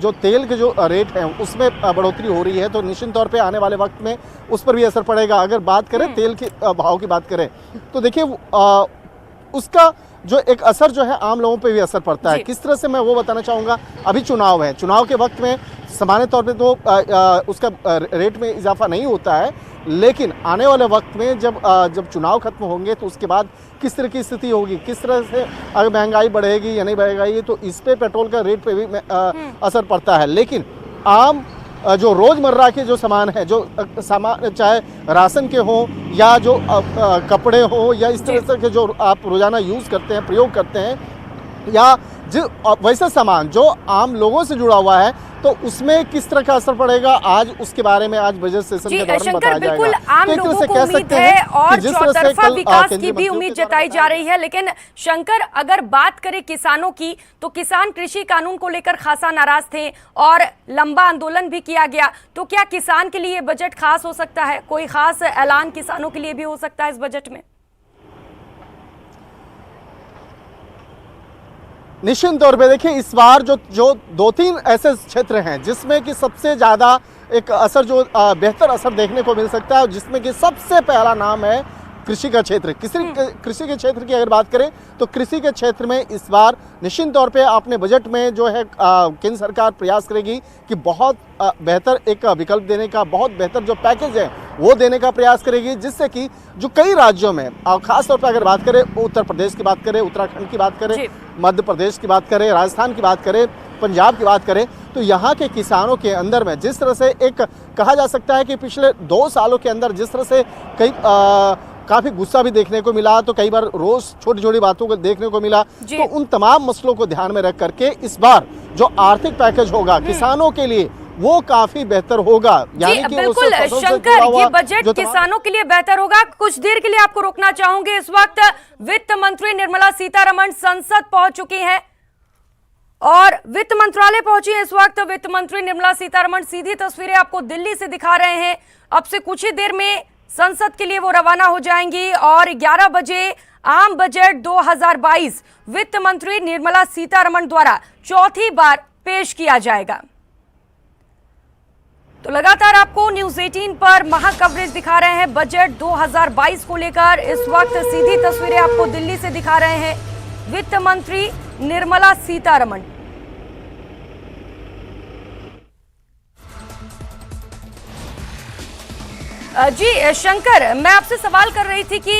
जो तेल के जो रेट हैं उसमें बढ़ोतरी हो रही है, तो निश्चित तौर पे आने वाले वक्त में उस पर भी असर पड़ेगा। अगर बात करें तेल के भाव की बात करें तो देखिए उसका जो एक असर जो है आम लोगों पे भी असर पड़ता है। किस तरह से मैं वो बताना चाहूँगा। अभी चुनाव है, चुनाव के वक्त में सामान्य तौर पे तो उसका रेट में इजाफा नहीं होता है, लेकिन आने वाले वक्त में जब चुनाव खत्म होंगे तो उसके बाद किस तरह की स्थिति होगी, किस तरह से अगर महंगाई बढ़ेगी या नहीं बढ़ेगी, तो इस पे पेट्रोल का रेट पे भी असर पड़ता है। लेकिन आम जो रोज़मर्रा के जो सामान है, जो सामान चाहे राशन के हों या जो कपड़े हों या इस तरह से के जो आप रोज़ाना यूज़ करते हैं, प्रयोग करते हैं, या जो वैसा सामान जो आम लोगों से जुड़ा हुआ है, तो उसमें किस तरह का असर पड़ेगा, आज उसके बारे में आज बजट सेशन के दौरान बताया जाएगा। बिल्कुल आम लोगों को उम्मीद है और चौतरफा विकास की भी उम्मीद जताई जा रही है। लेकिन शंकर, अगर बात करें किसानों की, तो किसान कृषि कानून को लेकर खासा नाराज थे और लंबा आंदोलन भी किया गया। तो क्या किसान के लिए बजट खास हो सकता है? कोई खास ऐलान किसानों के लिए भी हो सकता है इस बजट में? निश्चित तौर पे देखिए, इस बार जो 2-3 ऐसे क्षेत्र हैं जिसमें कि सबसे ज़्यादा एक असर जो बेहतर असर देखने को मिल सकता है, जिसमें कि सबसे पहला नाम है कृषि का क्षेत्र। कृषि के क्षेत्र की अगर बात करें तो कृषि के क्षेत्र में इस बार निश्चित तौर पे अपने बजट में जो है केंद्र सरकार प्रयास करेगी कि बहुत बेहतर एक विकल्प देने का, बहुत बेहतर जो पैकेज है वो देने का प्रयास करेगी, जिससे कि जो कई राज्यों में और खासतौर पर अगर बात करें उत्तर प्रदेश की बात करें, उत्तराखंड की बात करें, मध्य प्रदेश की बात करें, राजस्थान की बात करें, पंजाब की बात करें, तो यहाँ के किसानों के अंदर में जिस तरह से एक कहा जा सकता है कि पिछले 2 सालों के अंदर जिस तरह से कई काफ़ी गुस्सा भी देखने को मिला, तो कई बार रोज़ छोटी छोटी बातों को देखने को मिला, तो उन तमाम मसलों को ध्यान में रख करके इस बार जो आर्थिक पैकेज होगा किसानों के लिए वो काफी बेहतर होगा। यानी कि बिल्कुल शंकर, ये बजट किसानों के लिए बेहतर होगा। कुछ देर के लिए आपको रोकना चाहूंगे। इस वक्त वित्त मंत्री निर्मला सीतारमण संसद पहुंच चुकी हैं और वित्त मंत्रालय पहुंची है। इस वक्त वित्त मंत्री निर्मला सीतारमण सीधी तस्वीरें आपको दिल्ली से दिखा रहे हैं। अब से कुछ ही देर में संसद के लिए वो रवाना हो जाएंगी और 11 बजे आम बजट 2022 वित्त मंत्री निर्मला सीतारमण द्वारा चौथी बार पेश किया जाएगा। तो लगातार आपको न्यूज़ 18 पर महा कवरेज दिखा रहे हैं बजट 2022 को लेकर। इस वक्त सीधी तस्वीरें आपको दिल्ली से दिखा रहे हैं वित्त मंत्री निर्मला सीतारमण। जी शंकर, मैं आपसे सवाल कर रही थी कि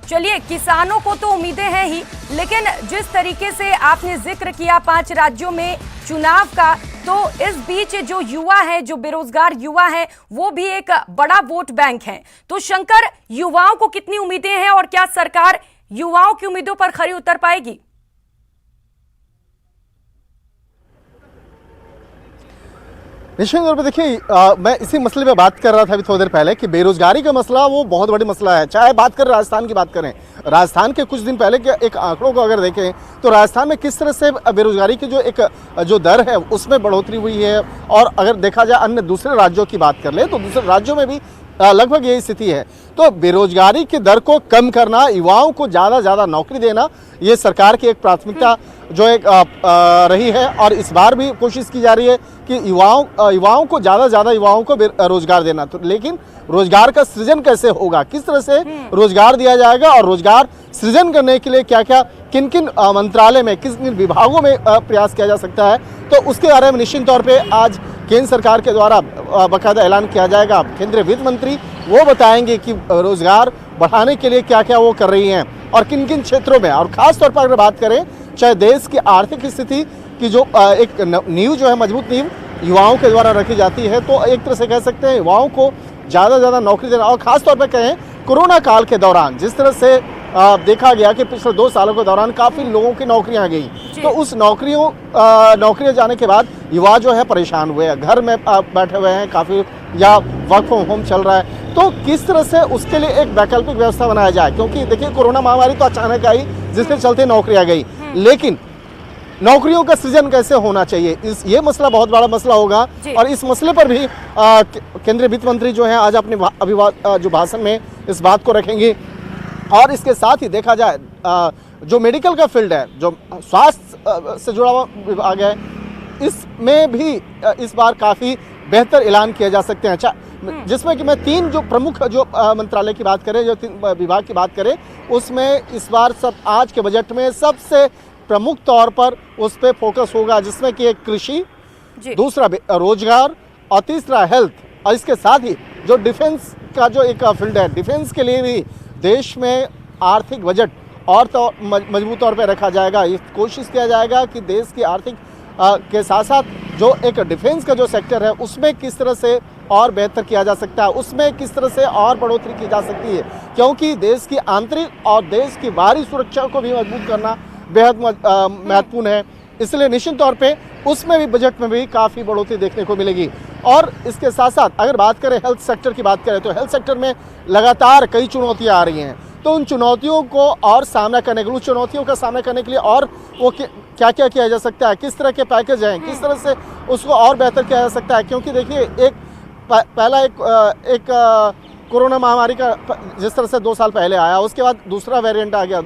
चलिए किसानों को तो उम्मीदें हैं ही, लेकिन जिस तरीके से आपने जिक्र किया 5 राज्यों में चुनाव का, तो इस बीच जो युवा हैं, जो बेरोजगार युवा हैं, वो भी एक बड़ा वोट बैंक हैं। तो शंकर, युवाओं को कितनी उम्मीदें हैं और क्या सरकार युवाओं की उम्मीदों पर खरी उतर पाएगी? निश्चित तौर पर देखिए, मैं इसी मसले पे बात कर रहा था अभी थोड़ी देर पहले कि बेरोजगारी का मसला वो बहुत बड़ी मसला है। चाहे बात करें राजस्थान की बात करें, राजस्थान के कुछ दिन पहले के एक आंकड़ों को अगर देखें तो राजस्थान में किस तरह से बेरोजगारी की जो दर है उसमें बढ़ोतरी हुई है। और अगर देखा जाए अन्य दूसरे राज्यों की बात कर ले तो दूसरे राज्यों में भी लगभग यही स्थिति है। तो बेरोजगारी की दर को कम करना, युवाओं को ज़्यादा नौकरी देना, ये सरकार की एक प्राथमिकता जो एक रही है। और इस बार भी कोशिश की जा रही है कि युवाओं को ज़्यादा युवाओं को रोजगार देना। तो लेकिन रोजगार का सृजन कैसे होगा, किस तरह से रोजगार दिया जाएगा और रोजगार सृजन करने के लिए क्या क्या किन किन मंत्रालय में, किन किन विभागों में प्रयास किया जा सकता है, तो उसके बारे में निश्चित तौर पे आज केंद्र सरकार के द्वारा बाकायदा ऐलान किया जाएगा। केंद्रीय वित्त मंत्री वो बताएंगे कि रोजगार बढ़ाने के लिए क्या क्या वो कर रही हैं और किन किन क्षेत्रों में। और खास तौर पर अगर बात करें, चाहे देश की आर्थिक स्थिति की जो एक नींव जो है, मजबूत नींव युवाओं के द्वारा रखी जाती है, तो एक तरह से कह सकते हैं युवाओं को ज़्यादा से ज़्यादा नौकरी देना, और ख़ासतौर पर कहें कोरोना काल के दौरान जिस तरह से देखा गया कि पिछले 2 सालों के दौरान काफ़ी लोगों की नौकरियां गई, तो उस नौकरियां जाने के बाद युवा जो है परेशान हुए हैं, घर में बैठे हुए हैं काफ़ी, या वर्क फ्रॉम होम चल रहा है। तो किस तरह से उसके लिए एक वैकल्पिक व्यवस्था बनाया जाए, क्योंकि देखिए कोरोना महामारी तो अचानक आई जिसके चलते नौकरियां गई, लेकिन नौकरियों का सृजन कैसे होना चाहिए, ये मसला बहुत बड़ा मसला होगा। और इस मसले पर भी केंद्रीय वित्त मंत्री जो है आज अपने जो भाषण में इस बात को रखेंगे। और इसके साथ ही देखा जाए जो मेडिकल का फील्ड है, जो स्वास्थ्य से जुड़ा हुआ विभाग है, इसमें भी इस बार काफ़ी बेहतर ऐलान किया जा सकते हैं, जिसमें कि मैं 3 जो प्रमुख जो मंत्रालय की बात करें, जो 3 विभाग की बात करें, उसमें इस बार आज के बजट में सबसे प्रमुख तौर पर उस पर फोकस होगा, जिसमें कि एक कृषि, दूसरा रोजगार और तीसरा हेल्थ। और इसके साथ ही जो डिफेंस का जो एक फील्ड है, डिफेंस के लिए भी देश में आर्थिक बजट और तो मजबूत तौर पर रखा जाएगा। ये कोशिश किया जाएगा कि देश की आर्थिक के साथ साथ जो एक डिफेंस का जो सेक्टर है उसमें किस तरह से और बेहतर किया जा सकता है, उसमें किस तरह से और बढ़ोतरी की जा सकती है, क्योंकि देश की आंतरिक और देश की बाहरी सुरक्षा को भी मजबूत करना बेहद महत्वपूर्ण है। इसलिए निश्चित तौर पे उसमें भी बजट में भी काफ़ी बढ़ोतरी देखने को मिलेगी। और इसके साथ साथ अगर बात करें हेल्थ सेक्टर की बात करें, तो हेल्थ सेक्टर में लगातार कई चुनौतियां आ रही हैं, तो उन चुनौतियों को और सामना करने के लिए, उन चुनौतियों का सामना करने के लिए और वो क्या क्या किया जा सकता है, किस तरह के पैकेज हैं, किस तरह से उसको और बेहतर किया जा सकता है। क्योंकि देखिए पहला एक कोरोना महामारी का जिस तरह से 2 साल पहले आया, उसके बाद दूसरा वेरिएंट आ गया,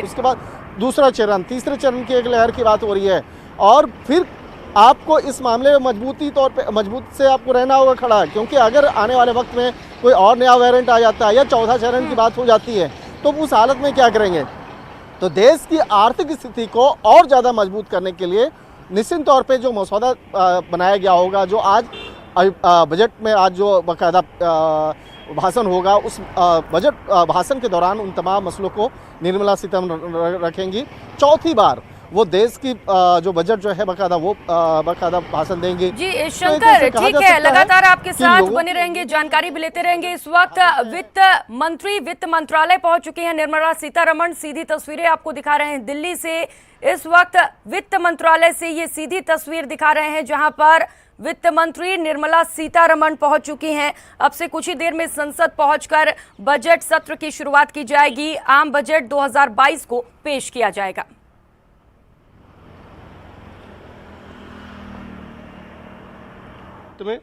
उसके बाद दूसरा चरण, तीसरे चरण की एक लहर की बात हो रही है, और फिर आपको इस मामले में मजबूत से आपको रहना होगा खड़ा, क्योंकि अगर आने वाले वक्त में कोई और नया वेरिएंट आ जाता है या चौथा चरण की बात हो जाती है, तो उस हालत में क्या करेंगे। तो देश की आर्थिक स्थिति को और ज़्यादा मजबूत करने के लिए निश्चित तौर पे जो मसौदा बनाया गया होगा, जो आज बजट में आज जो बाकायदा भाषण होगा, उस बजट भाषण के दौरान उन तमाम मसलों को निर्मला सीतारमण रखेंगी। चौथी बार वो देश की जो बजट जो है बाकायदा भाषण देंगे। जी शंकर, ठीक है, लगातार आपके साथ बने रहेंगे, जानकारी भी लेते रहेंगे। इस वक्त वित्त मंत्रालय पहुंच चुकी हैं निर्मला सीतारमण, सीधी तस्वीरें आपको दिखा रहे हैं दिल्ली से। इस वक्त वित्त मंत्रालय से ये सीधी तस्वीर दिखा रहे हैं, जहां पर वित्त मंत्री निर्मला सीतारमण पहुंच चुकी हैं। अब से कुछ ही देर में संसद पहुंचकर बजट सत्र की शुरुआत की जाएगी। आम बजट 2022 को पेश किया जाएगा। में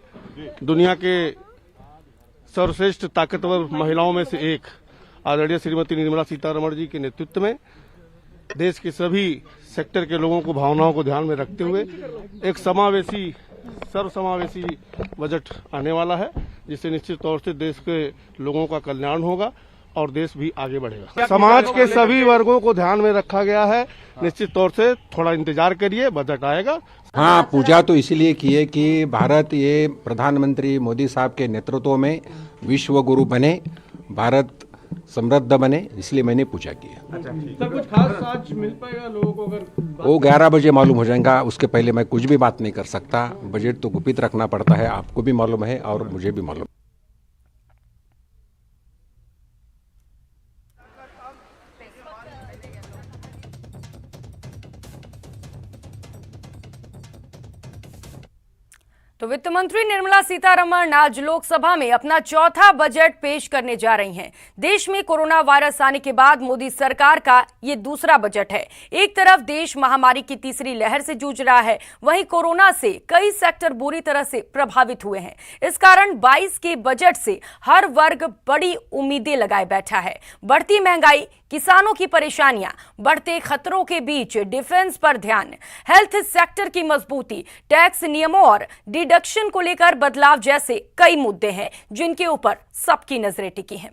दुनिया के सर्वश्रेष्ठ ताकतवर महिलाओं में से एक आदरणीय श्रीमती निर्मला सीतारमण जी के नेतृत्व में देश के सभी सेक्टर के लोगों को भावनाओं को ध्यान में रखते हुए एक सर्वसमावेशी बजट आने वाला है, जिससे निश्चित तौर से देश के लोगों का कल्याण होगा और देश भी आगे बढ़ेगा। समाज के सभी वर्गों को ध्यान में रखा गया है। निश्चित तौर से थोड़ा इंतजार करिए, बजट आएगा। हाँ, पूजा तो इसीलिए की है कि भारत ये प्रधानमंत्री मोदी साहब के नेतृत्व में विश्व गुरु बने, भारत समृद्ध बने, इसलिए मैंने पूजा की है। सर, कुछ खास आज मिल पाएगा लोगों को? अगर वो 11 बजे मालूम हो जाएगा, उसके पहले मैं कुछ भी बात नहीं कर सकता। बजट तो गुपित रखना पड़ता है, आपको भी मालूम है और मुझे भी मालूम। तो वित्त मंत्री निर्मला सीतारमण आज लोकसभा में अपना चौथा बजट पेश करने जा रही हैं। देश में कोरोना वायरस आने के बाद मोदी सरकार का ये दूसरा बजट है। एक तरफ देश महामारी की तीसरी लहर से जूझ रहा है, वहीं कोरोना से कई सेक्टर बुरी तरह से प्रभावित हुए हैं। इस कारण 22 के बजट से हर वर्ग बड़ी उम्मीदें लगाए बैठा है। बढ़ती महंगाई, किसानों की परेशानियां, बढ़ते खतरों के बीच डिफेंस पर ध्यान, हेल्थ सेक्टर की मजबूती, टैक्स नियमों और डिडक्शन को लेकर बदलाव जैसे कई मुद्दे हैं जिनके ऊपर सबकी नजरें टिकी हैं।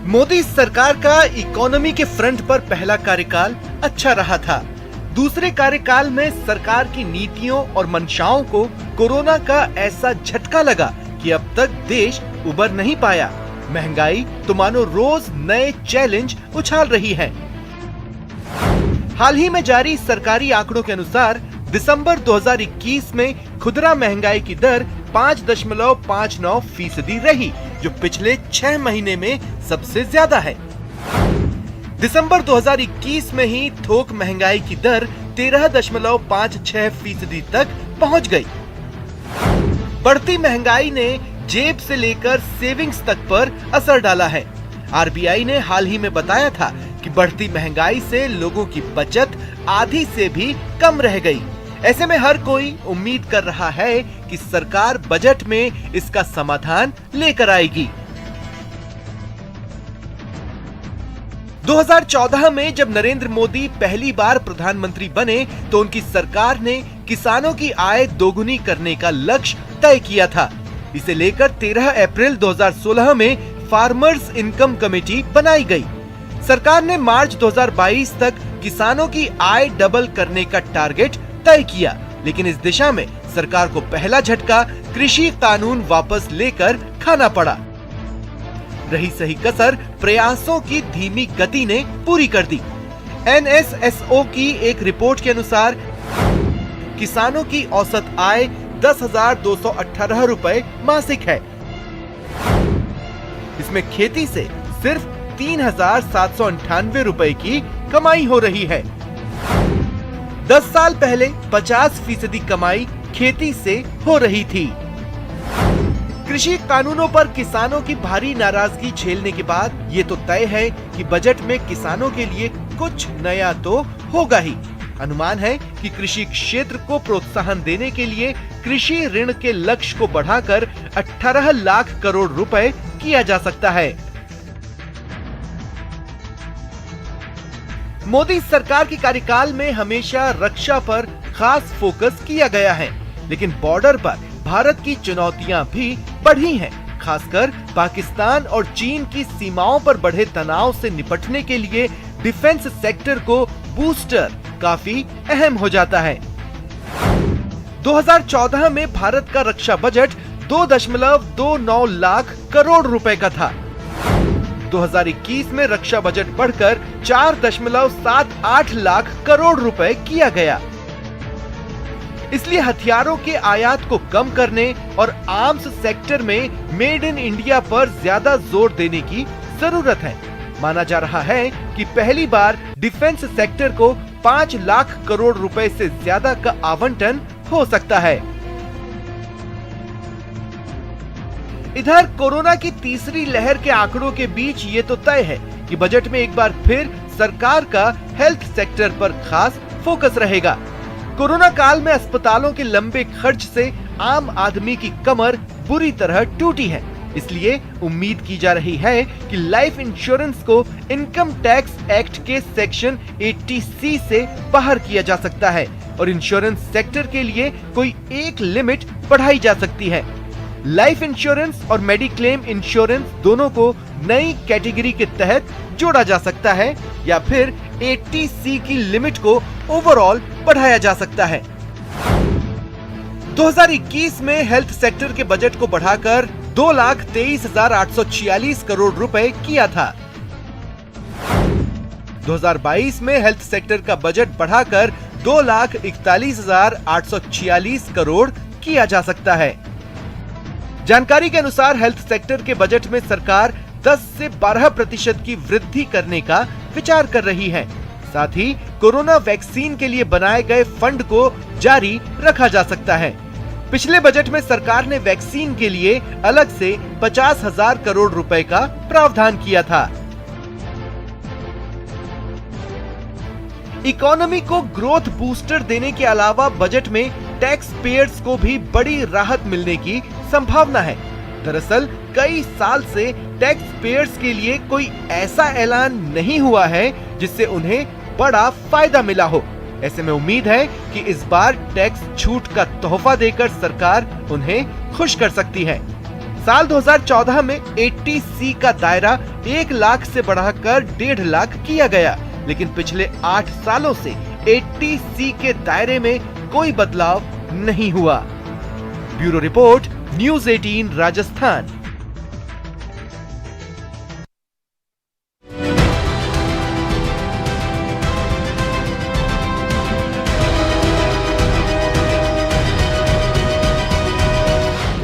मोदी सरकार का इकोनॉमी के फ्रंट पर पहला कार्यकाल अच्छा रहा था। दूसरे कार्यकाल में सरकार की नीतियों और मंशाओं को कोरोना का ऐसा झटका लगा कि अब तक देश उबर नहीं पाया। महंगाई तो मानो रोज नए चैलेंज उछाल रही है। हाल ही में जारी सरकारी आंकड़ों के अनुसार दिसंबर 2021 में खुदरा महंगाई की दर 5.59% रही, जो पिछले 6 महीने में सबसे ज्यादा है। दिसंबर 2021 में ही थोक महंगाई की दर 13.56% तक पहुंच गई। बढ़ती महंगाई ने जेब से लेकर सेविंग्स तक पर असर डाला है। आरबीआई ने हाल ही में बताया था कि बढ़ती महंगाई से लोगों की बचत आधी से भी कम रह गई। ऐसे में हर कोई उम्मीद कर रहा है कि सरकार बजट में इसका समाधान लेकर आएगी। 2014 में जब नरेंद्र मोदी पहली बार प्रधानमंत्री बने तो उनकी सरकार ने किसानों की आय दोगुनी करने का लक्ष्य तय किया था। इसे लेकर 13 अप्रैल 2016 में फार्मर्स इनकम कमेटी बनाई गई। सरकार ने मार्च 2022 तक किसानों की आय डबल करने का टारगेट तय किया, लेकिन इस दिशा में सरकार को पहला झटका कृषि कानून वापस लेकर खाना पड़ा। रही सही कसर प्रयासों की धीमी गति ने पूरी कर दी। NSSO की एक रिपोर्ट के अनुसार किसानों की औसत आय 10,218 रुपए मासिक है। इसमें खेती से सिर्फ 3,798 रुपए की कमाई हो रही है। 10 साल पहले 50% कमाई खेती से हो रही थी। कृषि कानूनों पर किसानों की भारी नाराजगी झेलने के बाद ये तो तय है कि बजट में किसानों के लिए कुछ नया तो होगा ही। अनुमान है कि कृषि क्षेत्र को प्रोत्साहन देने के लिए कृषि ऋण के लक्ष्य को बढ़ाकर 18 लाख करोड़ रुपए किया जा सकता है। मोदी सरकार के कार्यकाल में हमेशा रक्षा पर खास फोकस किया गया है, लेकिन बॉर्डर पर भारत की चुनौतियां भी बढ़ी हैं। खासकर पाकिस्तान और चीन की सीमाओं पर बढ़े तनाव से निपटने के लिए डिफेंस सेक्टर को बूस्टर काफी अहम हो जाता है। 2014 में भारत का रक्षा बजट 2.29 लाख करोड़ रुपए का था। 2021 में रक्षा बजट बढ़कर 4.78 लाख करोड़ रुपए किया गया। इसलिए हथियारों के आयात को कम करने और आर्म्स सेक्टर में मेड इन इंडिया पर ज्यादा जोर देने की जरूरत है। माना जा रहा है कि पहली बार डिफेंस सेक्टर को 5 लाख करोड़ रुपए से ज्यादा का आवंटन हो सकता है। इधर कोरोना की तीसरी लहर के आंकड़ों के बीच ये तो तय है कि बजट में एक बार फिर सरकार का हेल्थ सेक्टर पर खास फोकस रहेगा। कोरोना काल में अस्पतालों के लंबे खर्च से आम आदमी की कमर बुरी तरह टूटी है। इसलिए उम्मीद की जा रही है कि लाइफ इंश्योरेंस को इनकम टैक्स एक्ट के सेक्शन 80C से बाहर किया जा सकता है और इंश्योरेंस सेक्टर के लिए कोई एक लिमिट बढ़ाई जा सकती है। लाइफ इंश्योरेंस और मेडिक्लेम इंश्योरेंस दोनों को नई कैटेगरी के तहत जोड़ा जा सकता है या फिर 80C की लिमिट को ओवरऑल बढ़ाया जा सकता है। 2021 में हेल्थ सेक्टर के बजट को बढ़ाकर 2,23,846 करोड़ रुपए किया था। 2022 में हेल्थ सेक्टर का बजट बढ़ाकर 2,41,846 करोड़ किया जा सकता है। जानकारी के अनुसार हेल्थ सेक्टर के बजट में सरकार 10 से 12% की वृद्धि करने का विचार कर रही है। साथ ही कोरोना वैक्सीन के लिए बनाए गए फंड को जारी रखा जा सकता है। पिछले बजट में सरकार ने वैक्सीन के लिए अलग से 50,000 करोड़ रुपए का प्रावधान किया था। इकोनॉमी को ग्रोथ बूस्टर देने के अलावा बजट में टैक्स पेयर्स को भी बड़ी राहत मिलने की संभावना है। दरअसल कई साल से टैक्स पेयर्स के लिए कोई ऐसा ऐलान नहीं हुआ है जिससे उन्हें बड़ा फायदा मिला हो। ऐसे में उम्मीद है कि इस बार टैक्स छूट का तोहफा देकर सरकार उन्हें खुश कर सकती है। साल 2014 में 80C का दायरा 1 लाख से बढ़ाकर 1.5 लाख किया गया, लेकिन पिछले 8 सालों से 80C के दायरे में कोई बदलाव नहीं हुआ। Bureau report, news 18 Rajasthan.